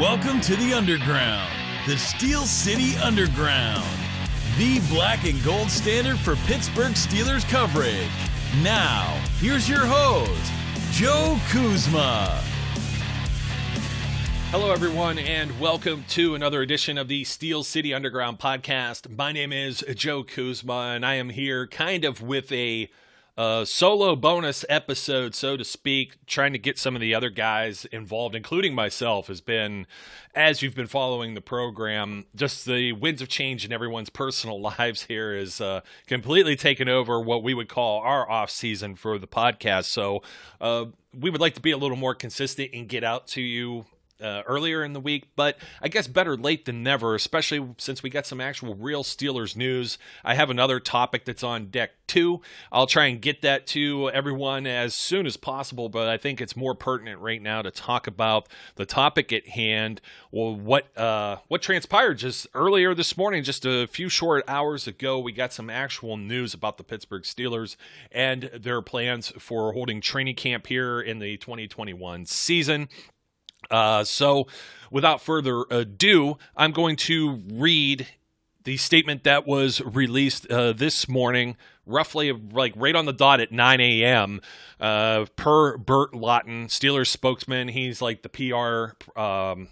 Welcome to the Underground, the Steel City Underground, the black and gold standard for Pittsburgh Steelers coverage. Now, here's your host, Joe Kuzma. Hello, everyone, and welcome to another edition of the Steel City Underground podcast. My name is Joe Kuzma, and I am here kind of with a solo bonus episode, so to speak, trying to get some of the other guys involved, including myself. Has been, as you've been following the program, just the winds of change in everyone's personal lives here is completely taken over what we would call our off season for the podcast. So we would like to be a little more consistent and get out to you earlier in the week, but I guess better late than never, especially since we got some actual real Steelers news. I have another topic that's on deck too. I'll try and get that to everyone as soon as possible, but I think it's more pertinent right now to talk about the topic at hand. Well, what transpired just earlier this morning, just a few short hours ago, we got some actual news about the Pittsburgh Steelers and their plans for holding training camp here in the 2021 season. So without further ado, I'm going to read the statement that was released this morning, roughly like right on the dot at 9 a.m. Per Burt Lawton, Steelers spokesman. He's like the PR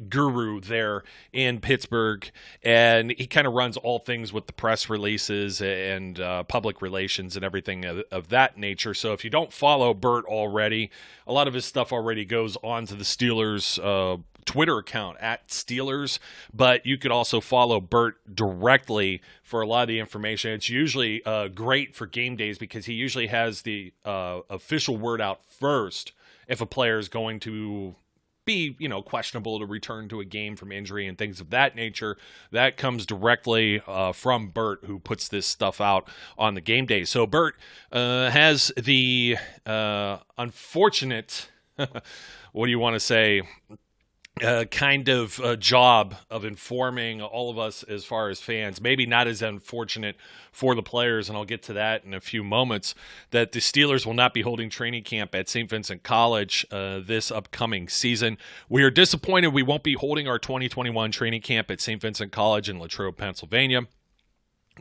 guru there in Pittsburgh, and he kind of runs all things with the press releases and public relations and everything of that nature. So if you don't follow Burt already, a lot of his stuff already goes on to the Steelers Twitter account at Steelers, but you could also follow Burt directly for a lot of the information. It's usually great for game days because he usually has the official word out first if a player is going to be, questionable to return to a game from injury and things of that nature. That comes directly from Burt, who puts this stuff out on the game day. So Burt has the unfortunate, what do you want to say, kind of job of informing all of us as far as fans, maybe not as unfortunate for the players, and I'll get to that in a few moments, that the Steelers will not be holding training camp at Saint Vincent College this upcoming season. We are disappointed we won't be holding our 2021 training camp at Saint Vincent College in Latrobe, Pennsylvania.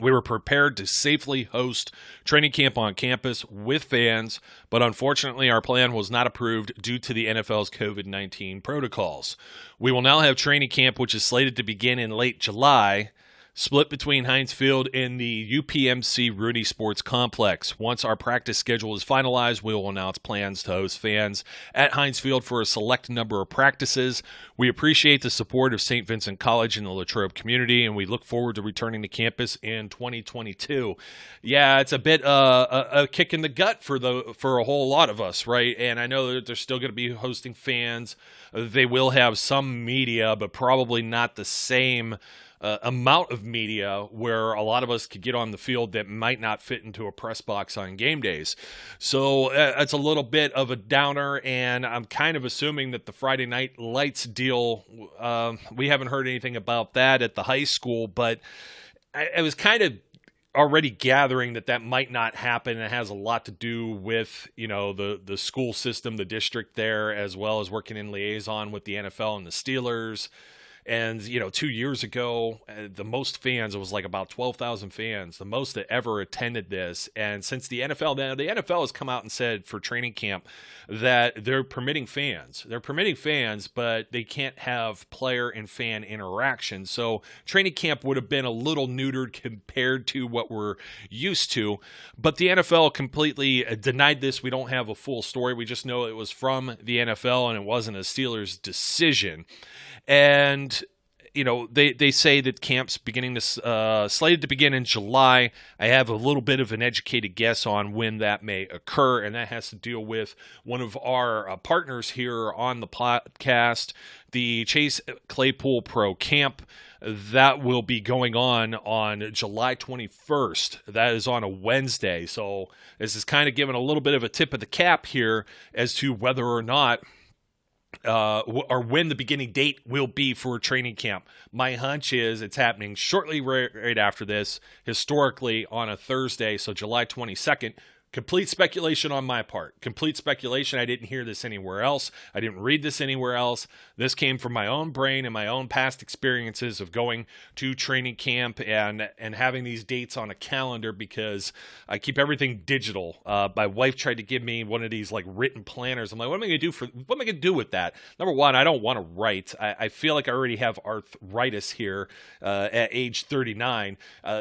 We were prepared to safely host training camp on campus with fans, but unfortunately our plan was not approved due to the NFL's COVID-19 protocols. We will now have training camp, which is slated to begin in late July, split between Heinz Field and the UPMC Rooney Sports Complex. Once our practice schedule is finalized, we will announce plans to host fans at Heinz Field for a select number of practices. We appreciate the support of Saint Vincent College and the Latrobe community, and we look forward to returning to campus in 2022. Yeah, it's a bit a kick in the gut for a whole lot of us, right? And I know that they're still going to be hosting fans. They will have some media, but probably not the same amount of media where a lot of us could get on the field that might not fit into a press box on game days. So it's a little bit of a downer, and I'm kind of assuming that the Friday Night Lights deal, we haven't heard anything about that at the high school, but I was kind of already gathering that might not happen. It has a lot to do with, the school system, the district there, as well as working in liaison with the NFL and the Steelers. And, 2 years ago, the most fans, it was like about 12,000 fans, the most that ever attended this. And since the NFL has come out and said for training camp that they're permitting fans. They're permitting fans, but they can't have player and fan interaction. So training camp would have been a little neutered compared to what we're used to. But the NFL completely denied this. We don't have a full story. We just know it was from the NFL and it wasn't a Steelers decision. And, they say that camp's slated to begin in July. I have a little bit of an educated guess on when that may occur, and that has to deal with one of our partners here on the podcast, the Chase Claypool Pro Camp. That will be going on July 21st. That is on a Wednesday. So this is kind of giving a little bit of a tip of the cap here as to whether or not or when the beginning date will be for training camp. My hunch is it's happening shortly right after this, historically on a Thursday, so July 22nd, Complete speculation on my part. Complete speculation. I didn't hear this anywhere else. I didn't read this anywhere else. This came from my own brain and my own past experiences of going to training camp and having these dates on a calendar because I keep everything digital. My wife tried to give me one of these like written planners. I'm like, what am I going to do with that? Number one, I don't want to write. I feel like I already have arthritis here at age 39.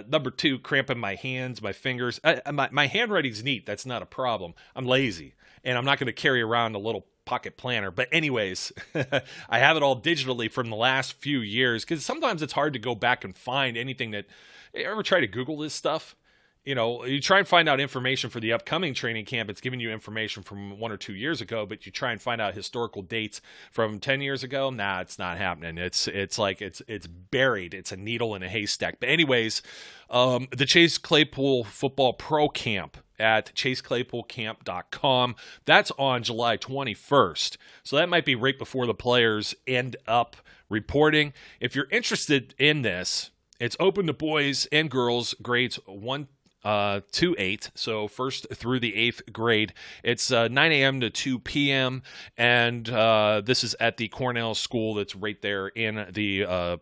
Number two, cramping my hands, my fingers. My handwriting's neat. That's not a problem. I'm lazy, and I'm not going to carry around a little pocket planner. But anyways, I have it all digitally from the last few years because sometimes it's hard to go back and find anything that. You ever try to Google this stuff? You know, you try and find out information for the upcoming training camp. It's giving you information from 1 or 2 years ago, but you try and find out historical dates from 10 years ago. Nah, it's not happening. It's like it's buried. It's a needle in a haystack. But anyways, the Chase Claypool Football Pro Camp at chaseclaypoolcamp.com. That's on July 21st. So that might be right before the players end up reporting. If you're interested in this, it's open to boys and girls grades 1 to 8, so first through the 8th grade. It's 9 a.m. to 2 p.m., and this is at the Cornell School that's right there in the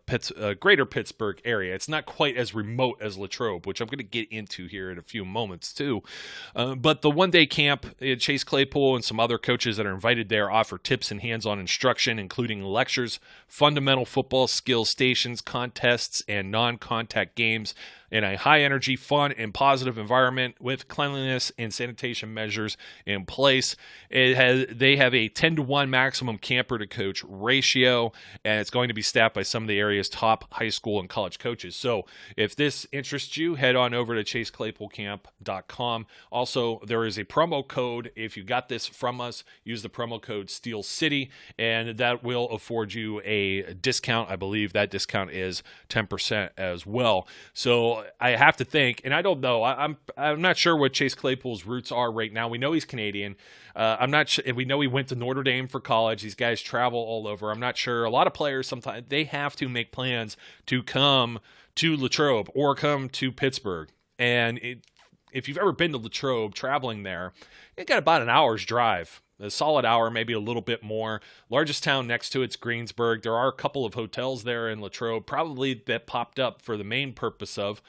greater Pittsburgh area. It's not quite as remote as Latrobe, which I'm going to get into here in a few moments too. But the one-day camp, Chase Claypool and some other coaches that are invited there offer tips and hands-on instruction, including lectures, fundamental football skills stations, contests, and non-contact games in a high-energy, fun, and positive environment with cleanliness and sanitation measures in place. They have a 10-to-1 maximum camper-to-coach ratio, and it's going to be staffed by some of the area's top high school and college coaches. So if this interests you, head on over to chaseclaypoolcamp.com. Also, there is a promo code. If you got this from us, use the promo code SteelCity, and that will afford you a discount. I believe that discount is 10% as well. So I have to think, and I don't know. I'm not sure what Chase Claypool's roots are right now. We know he's Canadian. I'm not sure. We know he went to Notre Dame for college. These guys travel all over. I'm not sure. A lot of players sometimes they have to make plans to come to Latrobe or come to Pittsburgh. And if you've ever been to Latrobe, traveling there, you got about an hour's drive. A solid hour, maybe a little bit more. Largest town next to it's Greensburg. There are a couple of hotels there in Latrobe, probably that popped up for the main purpose of.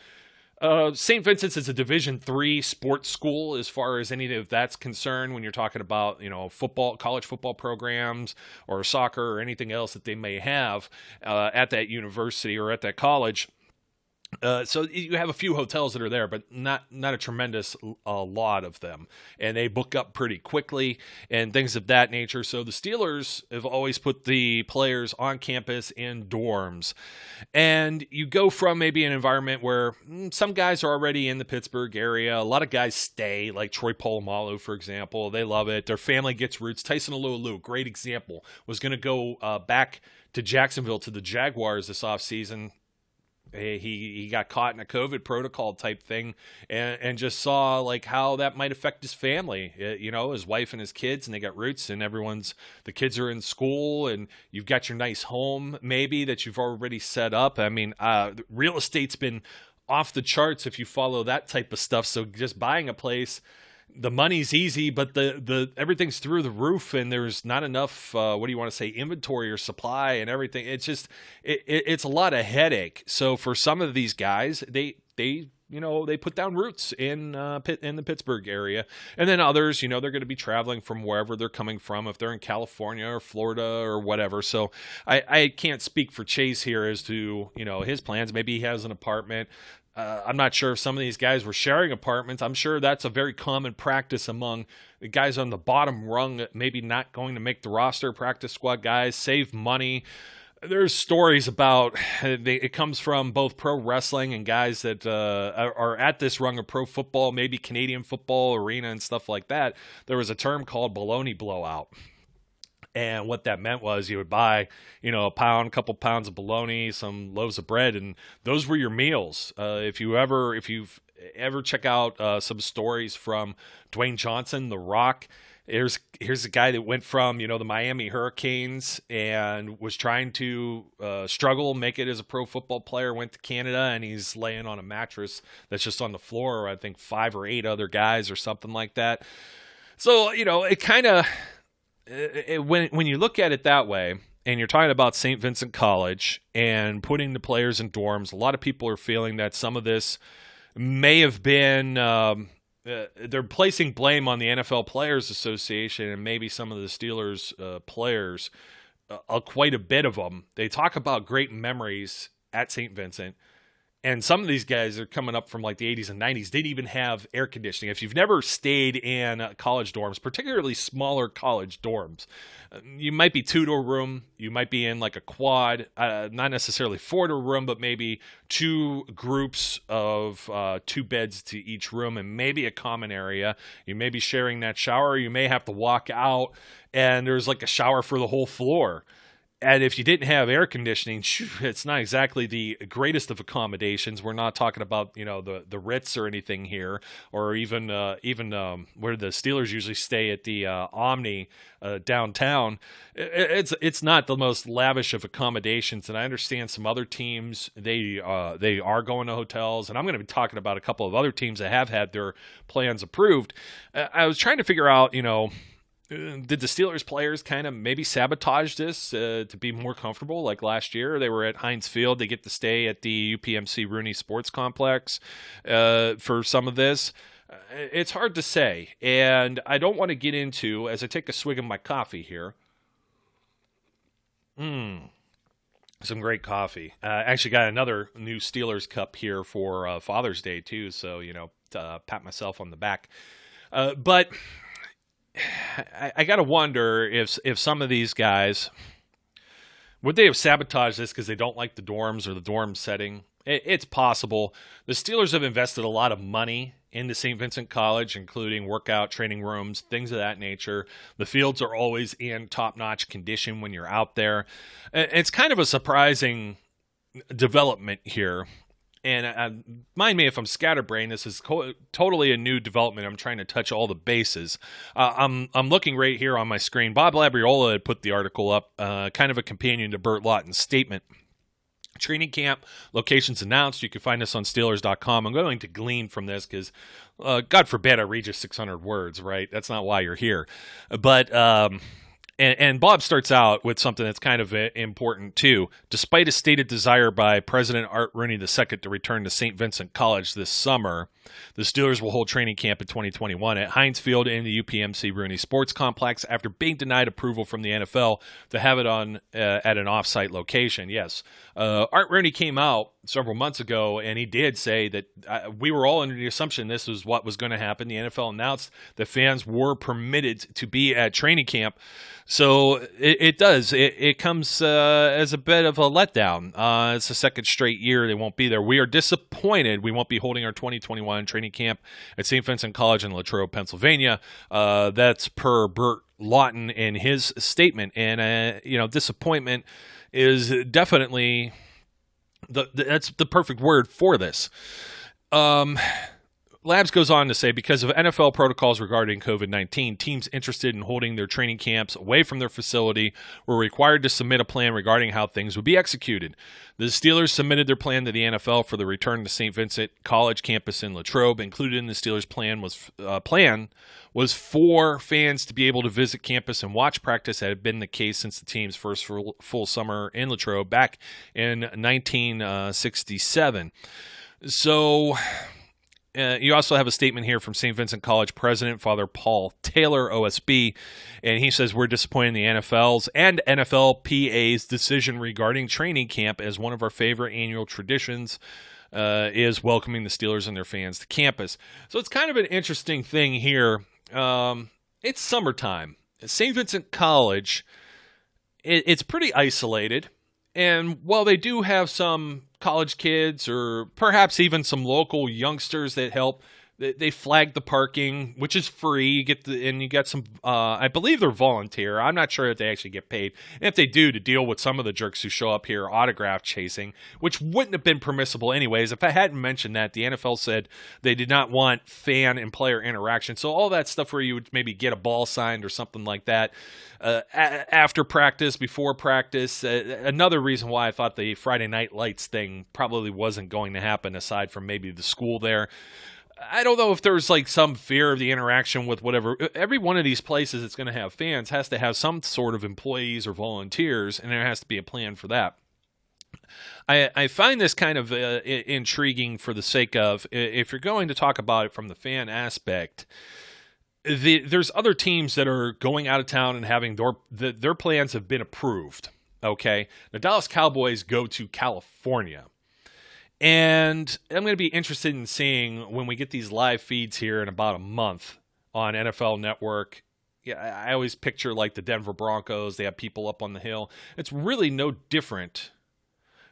Saint Vincent's is a Division III sports school as far as any of that's concerned when you're talking about, football, college football programs or soccer or anything else that they may have at that university or at that college. So you have a few hotels that are there, but not a tremendous lot of them, and they book up pretty quickly and things of that nature. So the Steelers have always put the players on campus in dorms, and you go from maybe an environment where some guys are already in the Pittsburgh area. A lot of guys stay, like Troy Polamalu, for example. They love it. Their family gets roots. Tyson Alualu, great example, was going to go back to Jacksonville to the Jaguars this offseason. He got caught in a COVID protocol type thing and just saw like how that might affect his family, his wife and his kids, and they got roots and the kids are in school and you've got your nice home maybe that you've already set up. I mean, real estate's been off the charts if you follow that type of stuff. So just buying a place, the money's easy, but the everything's through the roof, and there's not enough. What do you want to say? Inventory or supply and everything. It's just it's a lot of headache. So for some of these guys, they put down roots in the Pittsburgh area, and then others, they're going to be traveling from wherever they're coming from, if they're in California or Florida or whatever. So I can't speak for Chase here as to his plans. Maybe he has an apartment. I'm not sure if some of these guys were sharing apartments. I'm sure that's a very common practice among the guys on the bottom rung, maybe not going to make the roster, practice squad guys, save money. There's stories about it comes from both pro wrestling and guys that are at this rung of pro football, maybe Canadian football arena and stuff like that. There was a term called baloney blowout. And what that meant was you would buy, a couple pounds of bologna, some loaves of bread, and those were your meals. If you've ever check out some stories from Dwayne Johnson, The Rock, Here's a guy that went from the Miami Hurricanes and was trying to struggle, make it as a pro football player, went to Canada, and he's laying on a mattress that's just on the floor, I think 5 or 8 other guys or something like that. So, it kind of, when you look at it that way, and you're talking about Saint Vincent College and putting the players in dorms, a lot of people are feeling that some of this may have been, they're placing blame on the NFL Players Association and maybe some of the Steelers players, quite a bit of them. They talk about great memories at Saint Vincent. And some of these guys are coming up from like the 80s and 90s. Didn't even have air conditioning. If you've never stayed in college dorms, particularly smaller college dorms, you might be 2 to a room. You might be in like a quad, not necessarily 4 to a room, but maybe 2 groups of 2 beds to each room and maybe a common area. You may be sharing that shower. You may have to walk out and there's like a shower for the whole floor. And if you didn't have air conditioning, it's not exactly the greatest of accommodations. We're not talking about the Ritz or anything here, or even where the Steelers usually stay at the Omni downtown. It's not the most lavish of accommodations. And I understand some other teams they are going to hotels, and I'm going to be talking about a couple of other teams that have had their plans approved. I was trying to figure out, did the Steelers players kind of maybe sabotage this to be more comfortable? Like last year, they were at Heinz Field. They get to stay at the UPMC Rooney Sports Complex for some of this. It's hard to say, and I don't want to get into, as I take a swig of my coffee here, some great coffee. Actually got another new Steelers cup here for Father's Day, too, so, pat myself on the back. But I got to wonder if some of these guys, would they have sabotaged this because they don't like the dorms or the dorm setting? It's possible. The Steelers have invested a lot of money into Saint Vincent College, including workout, training rooms, things of that nature. The fields are always in top-notch condition when you're out there. It's kind of a surprising development here. And mind me if I'm scatterbrained, this is totally a new development. I'm trying to touch all the bases. I'm looking right here on my screen. Bob Labriola had put the article up, kind of a companion to Burt Lawton's statement. Training camp locations announced. You can find this on Steelers.com. I'm going to glean from this because, God forbid, I read you 600 words, right? That's not why you're here. But And Bob starts out with something that's kind of important, too. Despite a stated desire by President Art Rooney II to return to Saint Vincent College this summer, the Steelers will hold training camp in 2021 at Heinz Field in the UPMC Rooney Sports Complex after being denied approval from the NFL to have it on at an off-site location. Yes, Art Rooney came out several months ago, and he did say that we were all under the assumption this was what was going to happen. The NFL announced that fans were permitted to be at training camp. So it does. It comes as a bit of a letdown. It's the second straight year they won't be there. We are disappointed we won't be holding our 2021 training camp at Saint Vincent College in Latrobe, Pennsylvania. That's per Burt Lawton in his statement. And, disappointment is definitely that's the perfect word for this. Labs goes on to say, because of NFL protocols regarding COVID-19, teams interested in holding their training camps away from their facility were required to submit a plan regarding how things would be executed. The Steelers submitted their plan to the NFL for the return to Saint Vincent College campus in Latrobe. Included in the Steelers' plan was for fans to be able to visit campus and watch practice. That had been the case since the team's first full summer in Latrobe back in 1967. So you also have a statement here from St. Vincent College President, Father Paul Taylor, OSB, and he says, we're disappointed in the NFL's and NFLPA's decision regarding training camp, as one of our favorite annual traditions is welcoming the Steelers and their fans to campus. So it's kind of an interesting thing here. It's summertime. St. Vincent College, it's pretty isolated, and while they do have some college kids or perhaps even some local youngsters that help They flag the parking, which is free. You get some. I believe they're volunteer. I'm not sure if they actually get paid. And if they do, to deal with some of the jerks who show up here autograph chasing, which wouldn't have been permissible anyways. If I hadn't mentioned that, the NFL said they did not want fan and player interaction. So all that stuff where you would maybe get a ball signed or something like that after practice, before practice. Another reason why I thought the Friday Night Lights thing probably wasn't going to happen, aside from maybe the school there. I don't know if there's like some fear of the interaction with whatever. Every one of these places that's going to have fans has to have some sort of employees or volunteers, and there has to be a plan for that. I find this kind of intriguing for the sake of, if you're going to talk about it from the fan aspect, there's other teams that are going out of town and having their plans have been approved. Okay, the Dallas Cowboys go to California. And I'm going to be interested in seeing when we get these live feeds here in about a month on NFL Network. Yeah, I always picture like the Denver Broncos. They have people up on the hill. It's really no different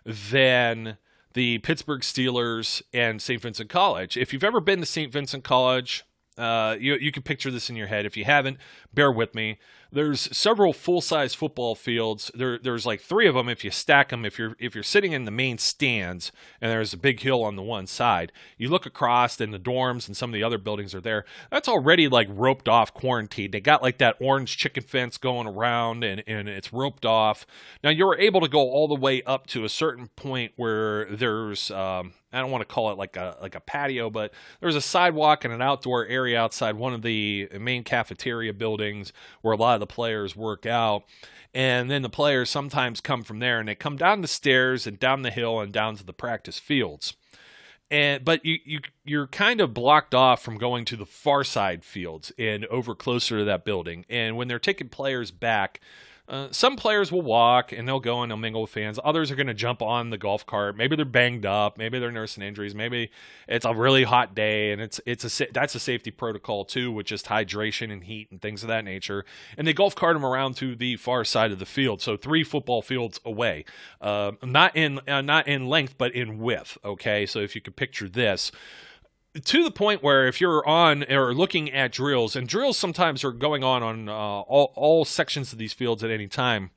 than the Pittsburgh Steelers and Saint Vincent College. If you've ever been to Saint Vincent College, you can picture this in your head. If you haven't, bear with me. There's several full-size football fields. There's like 3 of them if you stack them. If you're sitting in the main stands and there's a big hill on the one side, you look across and the dorms and some of the other buildings are there. That's already like roped off, quarantined. They got like that orange chicken fence going around and it's roped off. Now you're able to go all the way up to a certain point where there's I don't want to call it like a patio, but there's a sidewalk and an outdoor area outside one of the main cafeteria buildings where a lot of the players work out. And then the players sometimes come from there, and they come down the stairs and down the hill and down to the practice fields. But you're kind of blocked off from going to the far side fields and over closer to that building. And when they're taking players back, some players will walk and they'll go and they'll mingle with fans. Others are going to jump on the golf cart. Maybe they're banged up. Maybe they're nursing injuries. Maybe it's a really hot day, and that's a safety protocol too, with just hydration and heat and things of that nature. And they golf cart them around to the far side of the field, so 3 football fields away, not in length but in width. Okay, so if you could picture this. To the point where if you're on or looking at drills, and drills sometimes are going on all sections of these fields at any time,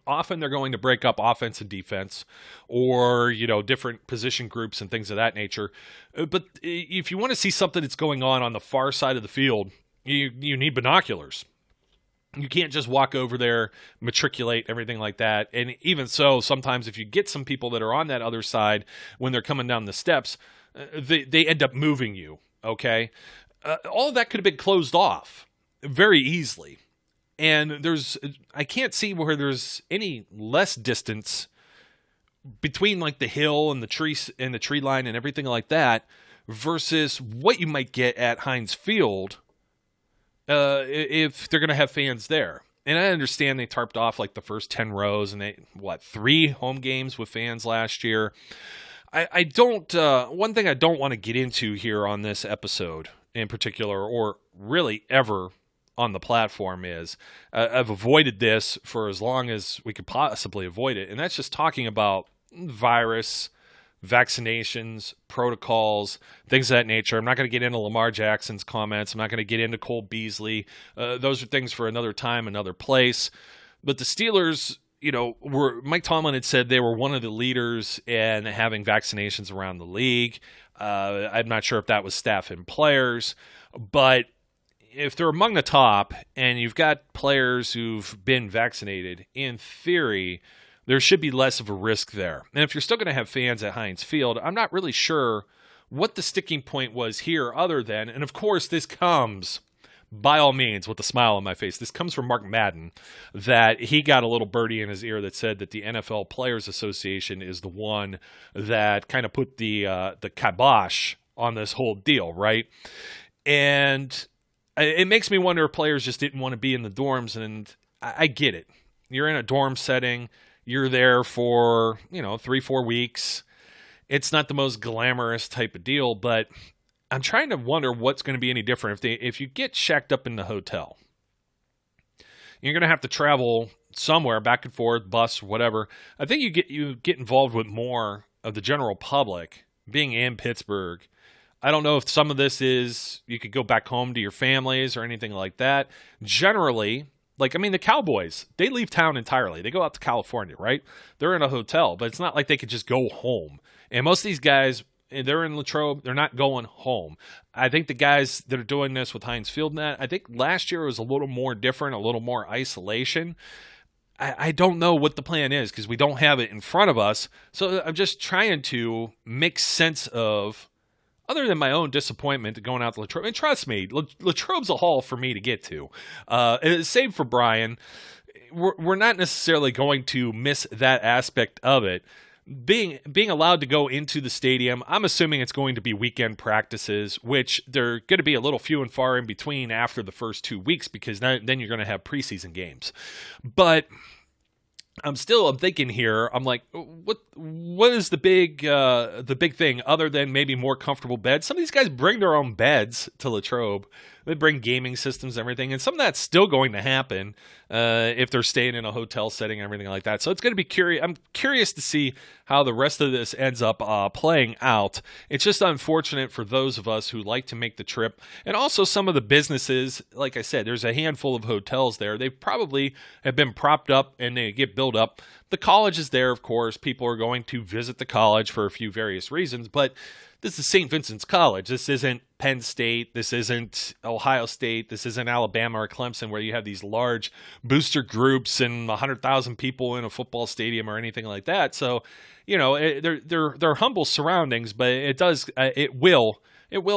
often they're going to break up offense and defense, or different position groups and things of that nature. But if you want to see something that's going on the far side of the field, you need binoculars. You can't just walk over there, matriculate, everything like that. And even so, sometimes if you get some people that are on that other side when they're coming down the steps, they end up moving you, okay? All of that could have been closed off very easily. And I can't see where there's any less distance between like the hill and the trees and the tree line and everything like that versus what you might get at Heinz Field if they're going to have fans there. And I understand they tarped off like the first 10 rows and 3 home games with fans last year. I don't, one thing I don't want to get into here on this episode in particular, or really ever on the platform, is I've avoided this for as long as we could possibly avoid it. And that's just talking about virus, vaccinations, protocols, things of that nature. I'm not going to get into Lamar Jackson's comments. I'm not going to get into Cole Beasley. Those are things for another time, another place. But the Steelers, Mike Tomlin had said they were one of the leaders in having vaccinations around the league. I'm not sure if that was staff and players, but if they're among the top and you've got players who've been vaccinated, in theory, there should be less of a risk there. And if you're still going to have fans at Heinz Field, I'm not really sure what the sticking point was here other than, and of course this comes by all means, with a smile on my face, this comes from Mark Madden, that he got a little birdie in his ear that said that the NFL Players Association is the one that kind of put the kibosh on this whole deal, right? And it makes me wonder if players just didn't want to be in the dorms, and I get it. You're in a dorm setting. You're there for, 3-4 weeks. It's not the most glamorous type of deal, but I'm trying to wonder what's going to be any different if you get shacked up in the hotel. You're going to have to travel somewhere, back and forth, bus, whatever. I think you get involved with more of the general public being in Pittsburgh I don't know if some of this is you could go back home to your families or anything like that. Generally, the Cowboys, they leave town entirely. They go out to California, right? They're in a hotel, but it's not like they could just go home. And most of these guys, they're in Latrobe. They're not going home. I think the guys that are doing this with Heinz Field Net, I think last year was a little more different, a little more isolation. I don't know what the plan is because we don't have it in front of us. So I'm just trying to make sense of, other than my own disappointment going out to Latrobe. And trust me, Latrobe's a haul for me to get to. Same for Brian. We're not necessarily going to miss that aspect of it. Being allowed to go into the stadium, I'm assuming it's going to be weekend practices, which they're going to be a little few and far in between after the first 2 weeks because then you're going to have preseason games. But I'm thinking here. I'm like, what is the big thing other than maybe more comfortable beds? Some of these guys bring their own beds to Latrobe. They bring gaming systems, everything, and some of that's still going to happen if they're staying in a hotel setting and everything like that. So it's going to be curious. I'm curious to see how the rest of this ends up playing out. It's just unfortunate for those of us who like to make the trip, and also some of the businesses. Like I said, there's a handful of hotels there. They probably have been propped up and they get built up. The college is there, of course. People are going to visit the college for a few various reasons, but this is Saint Vincent College. This isn't Penn State. This isn't Ohio State. This isn't Alabama or Clemson, where you have these large booster groups and 100,000 people in a football stadium or anything like that. So, they're humble surroundings, but it will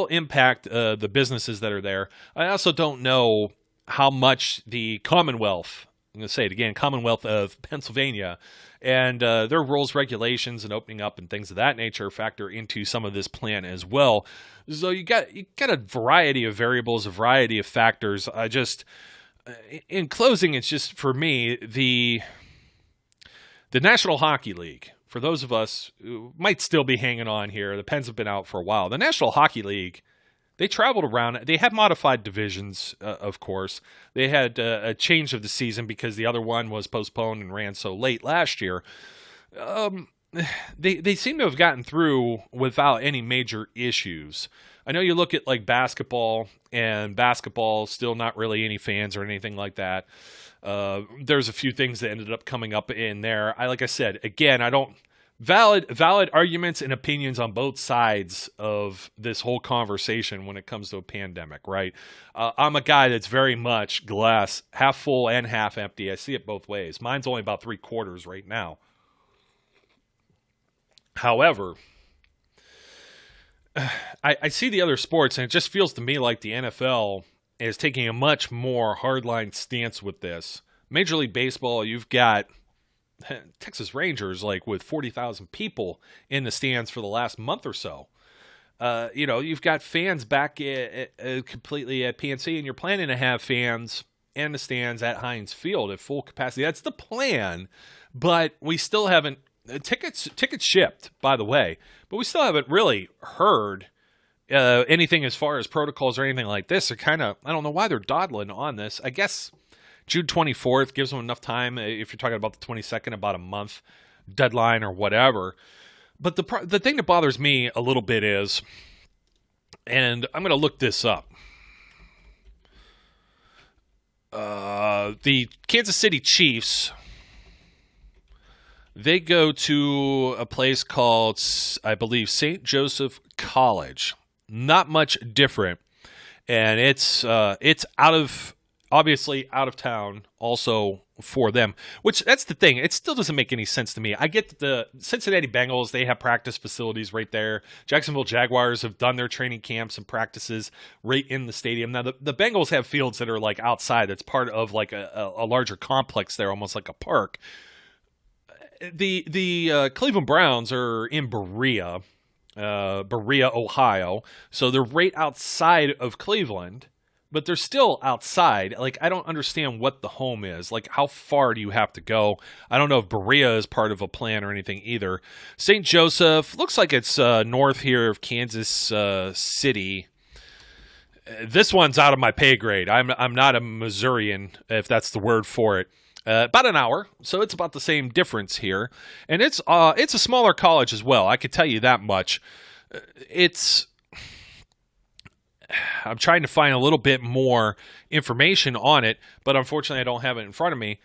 impact the businesses that are there. I also don't know how much the Commonwealth, I'm going to say it again, Commonwealth of Pennsylvania, and their rules, regulations, and opening up and things of that nature factor into some of this plan as well. So you got a variety of variables, a variety of factors. In closing, it's just for me the National Hockey League. For those of us who might still be hanging on here, the Pens have been out for a while. The National Hockey League, they traveled around. They had modified divisions, of course. They had a change of the season because the other one was postponed and ran so late last year. They seem to have gotten through without any major issues. I know you look at like basketball, and basketball still not really any fans or anything like that. There's a few things that ended up coming up in there. Like I said, again, I don't valid arguments and opinions on both sides of this whole conversation when it comes to a pandemic, right? I'm a guy that's very much glass half full and half empty. I see it both ways. Mine's only about 3/4 right now. However, I see the other sports, and it just feels to me like the NFL is taking a much more hardline stance with this. Major League Baseball, you've got Texas Rangers like with 40,000 people in the stands for the last month or so. You've got fans back completely at PNC, and you're planning to have fans in the stands at Heinz Field at full capacity. That's the plan, but we still haven't tickets shipped, by the way, but we still haven't really heard anything as far as protocols or anything like this. They're kind of, I don't know why they're dawdling on this. I guess June 24th gives them enough time, if you're talking about the 22nd, about a month deadline or whatever. But the thing that bothers me a little bit is, and I'm going to look this up, the Kansas City Chiefs, they go to a place called, I believe, St. Joseph College. Not much different, and it's obviously out of town also for them, which that's the thing. It still doesn't make any sense to me. I get that the Cincinnati Bengals, they have practice facilities right there. Jacksonville Jaguars have done their training camps and practices right in the stadium. Now, the Bengals have fields that are like outside. That's part of like a larger complex there, almost like a park. The Cleveland Browns are in Berea, Ohio. So they're right outside of Cleveland, but they're still outside. Like, I don't understand what the home is. Like, how far do you have to go? I don't know if Berea is part of a plan or anything either. St. Joseph looks like it's north here of Kansas City. This one's out of my pay grade. I'm not a Missourian, if that's the word for it. About an hour, so it's about the same difference here. And it's a smaller college as well, I could tell you that much. It's I'm trying to find a little bit more information on it, but unfortunately I don't have it in front of me.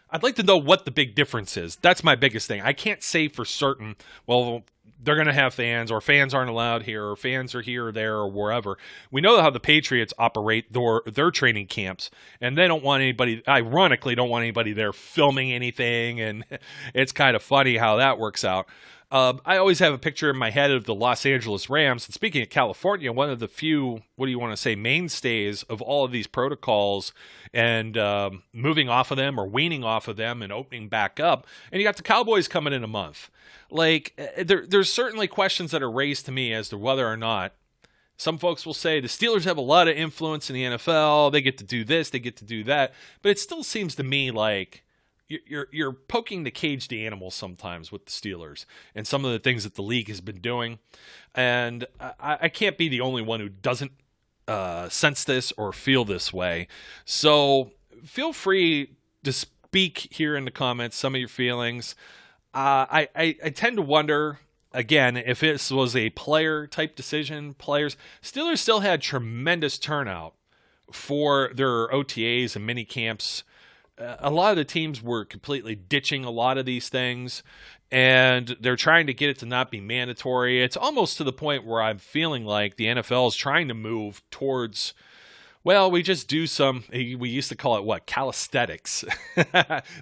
I'd like to know what the big difference is. That's my biggest thing. I can't say for certain, well, they're going to have fans, or fans aren't allowed here, or fans are here or there or wherever. We know how the Patriots operate their training camps, and they don't want anybody, ironically, don't want anybody there filming anything, and it's kind of funny how that works out. I always have a picture in my head of the Los Angeles Rams. And speaking of California, one of the few, mainstays of all of these protocols and moving off of them or weaning off of them and opening back up. And you got the Cowboys coming in a month. Like, there's certainly questions that are raised to me as to whether or not. Some folks will say the Steelers have a lot of influence in the NFL. They get to do this, they get to do that. But it still seems to me like you're poking the caged animal sometimes with the Steelers and some of the things that the league has been doing. And I can't be the only one who doesn't sense this or feel this way. So feel free to speak here in the comments some of your feelings. I tend to wonder, again, if this was a player type decision. Steelers still had tremendous turnout for their OTAs and mini camps. A lot of the teams were completely ditching a lot of these things, and they're trying to get it to not be mandatory. It's almost to the point where I'm feeling like the NFL is trying to move towards, well, we just do we used to call it calisthenics,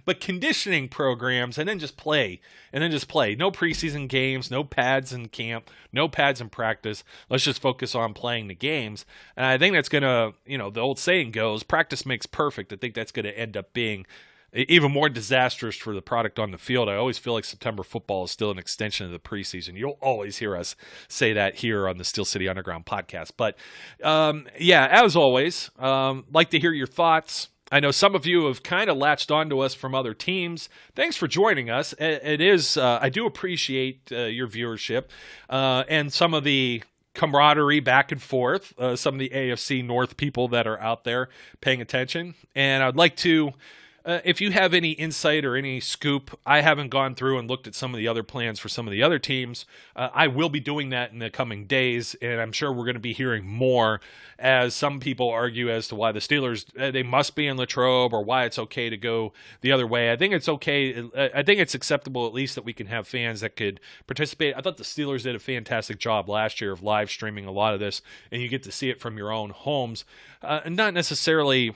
but conditioning programs, and then just play. No preseason games, no pads in camp, no pads in practice. Let's just focus on playing the games. And I think that's going to, the old saying goes, practice makes perfect. I think that's going to end up being even more disastrous for the product on the field. I always feel like September football is still an extension of the preseason. You'll always hear us say that here on the Steel City Underground podcast. But as always, like to hear your thoughts. I know some of you have kind of latched onto us from other teams. Thanks for joining us. It is, I do appreciate your viewership and some of the camaraderie back and forth, some of the AFC North people that are out there paying attention. And I'd like to, if you have any insight or any scoop, I haven't gone through and looked at some of the other plans for some of the other teams. I will be doing that in the coming days, and I'm sure we're going to be hearing more as some people argue as to why the Steelers, they must be in Latrobe, or why it's okay to go the other way. I think it's okay. I think it's acceptable at least that we can have fans that could participate. I thought the Steelers did a fantastic job last year of live streaming a lot of this, and you get to see it from your own homes, and not necessarily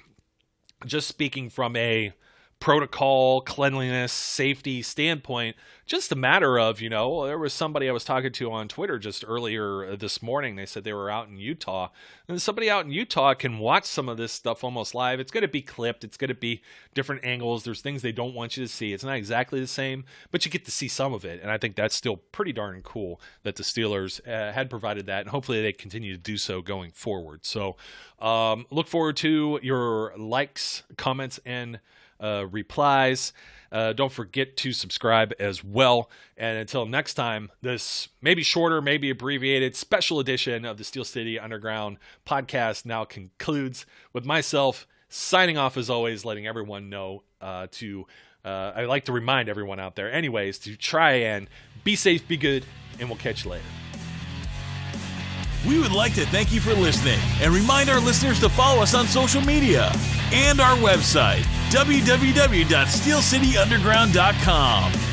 just speaking from a protocol, cleanliness, safety standpoint, just a matter of, there was somebody I was talking to on Twitter just earlier this morning. They said they were out in Utah, and somebody out in Utah can watch some of this stuff almost live. It's going to be clipped. It's going to be different angles. There's things they don't want you to see. It's not exactly the same, but you get to see some of it. And I think that's still pretty darn cool that the Steelers had provided that, and hopefully they continue to do so going forward. So look forward to your likes, comments, and replies. Don't forget to subscribe as well. And until next time, this maybe shorter, maybe abbreviated special edition of the Steel City Underground podcast now concludes with myself signing off as always, letting everyone know I like to remind everyone out there anyways to try and be safe, be good, and we'll catch you later. We would like to thank you for listening and remind our listeners to follow us on social media and our website, www.steelcityunderground.com.